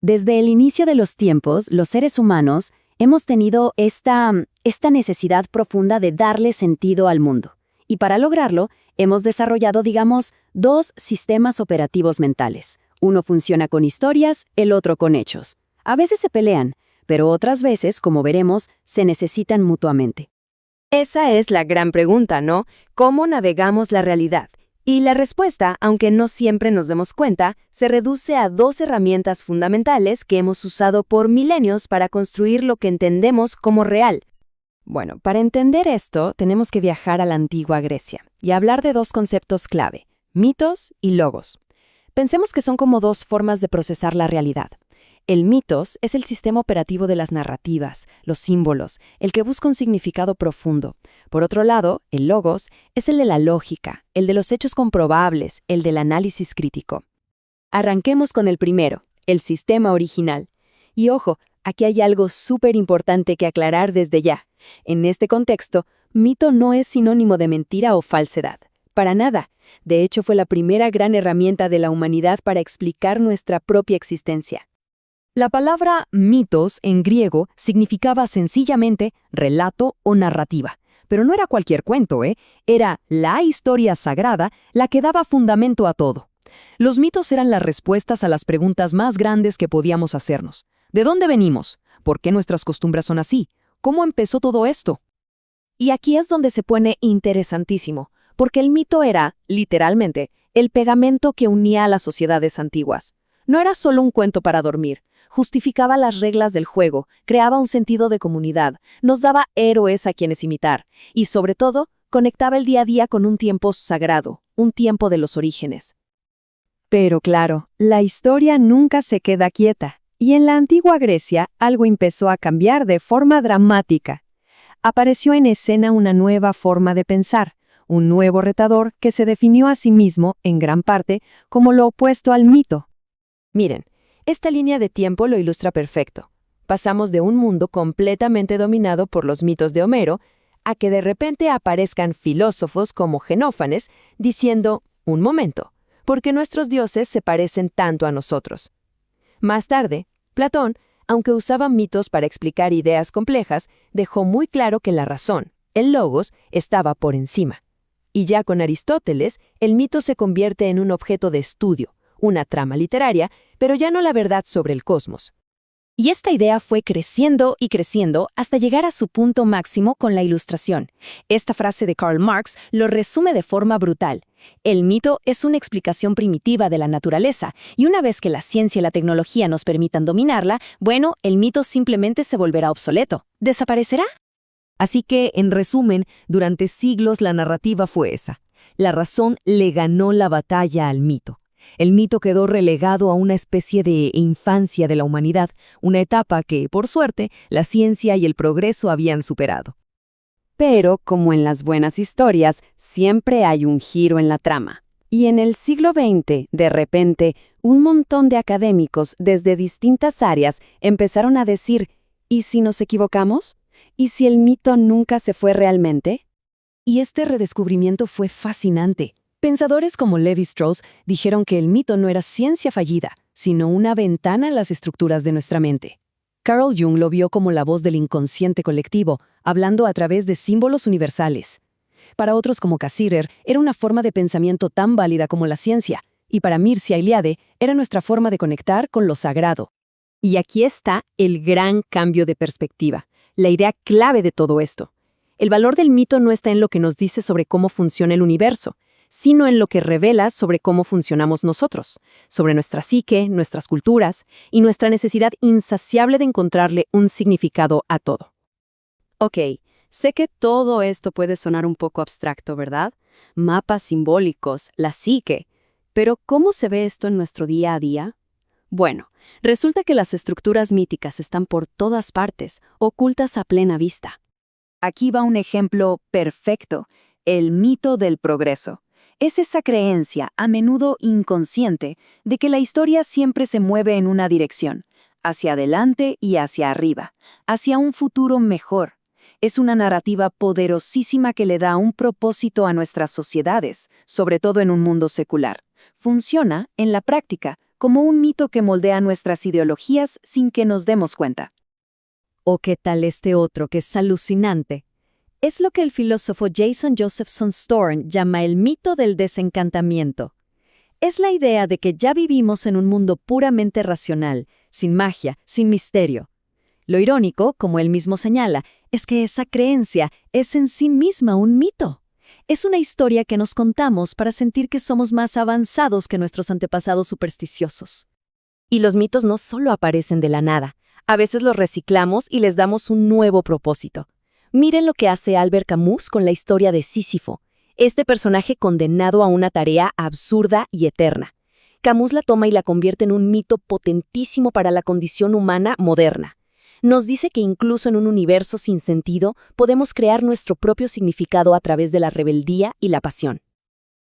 Desde el inicio de los tiempos, los seres humanos hemos tenido esta necesidad profunda de darle sentido al mundo. Y para lograrlo, hemos desarrollado, digamos, dos sistemas operativos mentales. Uno funciona con historias, el otro con hechos. A veces se pelean, pero otras veces, como veremos, se necesitan mutuamente. Esa es la gran pregunta, ¿no? ¿Cómo navegamos la realidad? Y la respuesta, aunque no siempre nos demos cuenta, se reduce a dos herramientas fundamentales que hemos usado por milenios para construir lo que entendemos como real. Bueno, para entender esto, tenemos que viajar a la antigua Grecia y hablar de dos conceptos clave, mitos y logos. Pensemos que son como dos formas de procesar la realidad. El mitos es el sistema operativo de las narrativas, los símbolos, el que busca un significado profundo. Por otro lado, el logos es el de la lógica, el de los hechos comprobables, el del análisis crítico. Arranquemos con el primero, el sistema original. Y ojo, aquí hay algo súper importante que aclarar desde ya. En este contexto, mito no es sinónimo de mentira o falsedad. Para nada. De hecho, fue la primera gran herramienta de la humanidad para explicar nuestra propia existencia. La palabra mitos en griego significaba sencillamente relato o narrativa. Pero no era cualquier cuento, Era la historia sagrada la que daba fundamento a todo. Los mitos eran las respuestas a las preguntas más grandes que podíamos hacernos. ¿De dónde venimos? ¿Por qué nuestras costumbres son así? ¿Cómo empezó todo esto? Y aquí es donde se pone interesantísimo, porque el mito era, literalmente, el pegamento que unía a las sociedades antiguas. No era solo un cuento para dormir. Justificaba las reglas del juego, creaba un sentido de comunidad, nos daba héroes a quienes imitar y, sobre todo, conectaba el día a día con un tiempo sagrado, un tiempo de los orígenes. Pero claro, la historia nunca se queda quieta, y en la antigua Grecia algo empezó a cambiar de forma dramática. Apareció en escena una nueva forma de pensar, un nuevo retador que se definió a sí mismo, en gran parte, como lo opuesto al mito. Miren, esta línea de tiempo lo ilustra perfecto. Pasamos de un mundo completamente dominado por los mitos de Homero a que de repente aparezcan filósofos como Genófanes diciendo, un momento, ¿por qué nuestros dioses se parecen tanto a nosotros? Más tarde, Platón, aunque usaba mitos para explicar ideas complejas, dejó muy claro que la razón, el logos, estaba por encima. Y ya con Aristóteles, el mito se convierte en un objeto de estudio, una trama literaria, pero ya no la verdad sobre el cosmos. Y esta idea fue creciendo y creciendo hasta llegar a su punto máximo con la Ilustración. Esta frase de Karl Marx lo resume de forma brutal. El mito es una explicación primitiva de la naturaleza, y una vez que la ciencia y la tecnología nos permitan dominarla, bueno, el mito simplemente se volverá obsoleto. ¿Desaparecerá? Así que, en resumen, durante siglos la narrativa fue esa. La razón le ganó la batalla al mito. El mito quedó relegado a una especie de infancia de la humanidad, una etapa que, por suerte, la ciencia y el progreso habían superado. Pero, como en las buenas historias, siempre hay un giro en la trama. Y en el siglo XX, de repente, un montón de académicos desde distintas áreas empezaron a decir, ¿y si nos equivocamos? ¿Y si el mito nunca se fue realmente? Y este redescubrimiento fue fascinante. Pensadores como Lévi-Strauss dijeron que el mito no era ciencia fallida, sino una ventana a las estructuras de nuestra mente. Carl Jung lo vio como la voz del inconsciente colectivo, hablando a través de símbolos universales. Para otros como Cassirer, era una forma de pensamiento tan válida como la ciencia, y para Mircea Eliade, era nuestra forma de conectar con lo sagrado. Y aquí está el gran cambio de perspectiva, la idea clave de todo esto. El valor del mito no está en lo que nos dice sobre cómo funciona el universo, sino en lo que revela sobre cómo funcionamos nosotros, sobre nuestra psique, nuestras culturas y nuestra necesidad insaciable de encontrarle un significado a todo. Ok, sé que todo esto puede sonar un poco abstracto, ¿verdad? Mapas simbólicos, la psique. Pero ¿cómo se ve esto en nuestro día a día? Bueno, resulta que las estructuras míticas están por todas partes, ocultas a plena vista. Aquí va un ejemplo perfecto, el mito del progreso. Es esa creencia, a menudo inconsciente, de que la historia siempre se mueve en una dirección, hacia adelante y hacia arriba, hacia un futuro mejor. Es una narrativa poderosísima que le da un propósito a nuestras sociedades, sobre todo en un mundo secular. Funciona, en la práctica, como un mito que moldea nuestras ideologías sin que nos demos cuenta. ¿O qué tal este otro que es alucinante? Es lo que el filósofo Jason Josephson Storm llama el mito del desencantamiento. Es la idea de que ya vivimos en un mundo puramente racional, sin magia, sin misterio. Lo irónico, como él mismo señala, es que esa creencia es en sí misma un mito. Es una historia que nos contamos para sentir que somos más avanzados que nuestros antepasados supersticiosos. Y los mitos no solo aparecen de la nada. A veces los reciclamos y les damos un nuevo propósito. Miren lo que hace Albert Camus con la historia de Sísifo, este personaje condenado a una tarea absurda y eterna. Camus la toma y la convierte en un mito potentísimo para la condición humana moderna. Nos dice que incluso en un universo sin sentido podemos crear nuestro propio significado a través de la rebeldía y la pasión.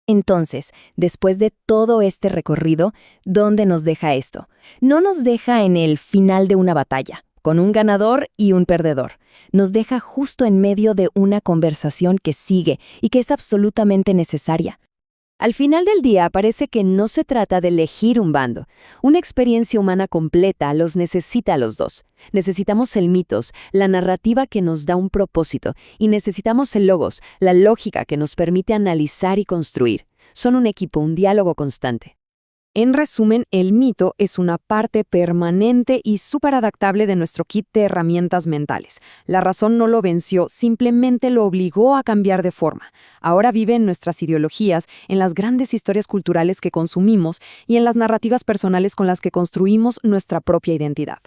Entonces, después de todo este recorrido, ¿dónde nos deja esto? No nos deja en el final de una batalla, con un ganador y un perdedor. Nos deja justo en medio de una conversación que sigue y que es absolutamente necesaria. Al final del día parece que no se trata de elegir un bando. Una experiencia humana completa los necesita a los dos. Necesitamos el mitos, la narrativa que nos da un propósito, y necesitamos el logos, la lógica que nos permite analizar y construir. Son un equipo, un diálogo constante. En resumen, el mito es una parte permanente y súper adaptable de nuestro kit de herramientas mentales. La razón no lo venció, simplemente lo obligó a cambiar de forma. Ahora vive en nuestras ideologías, en las grandes historias culturales que consumimos y en las narrativas personales con las que construimos nuestra propia identidad.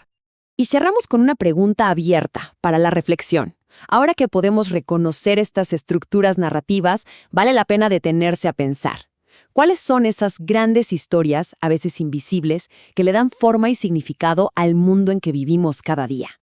Y cerramos con una pregunta abierta para la reflexión. Ahora que podemos reconocer estas estructuras narrativas, vale la pena detenerse a pensar. ¿Cuáles son esas grandes historias, a veces invisibles, que le dan forma y significado al mundo en que vivimos cada día?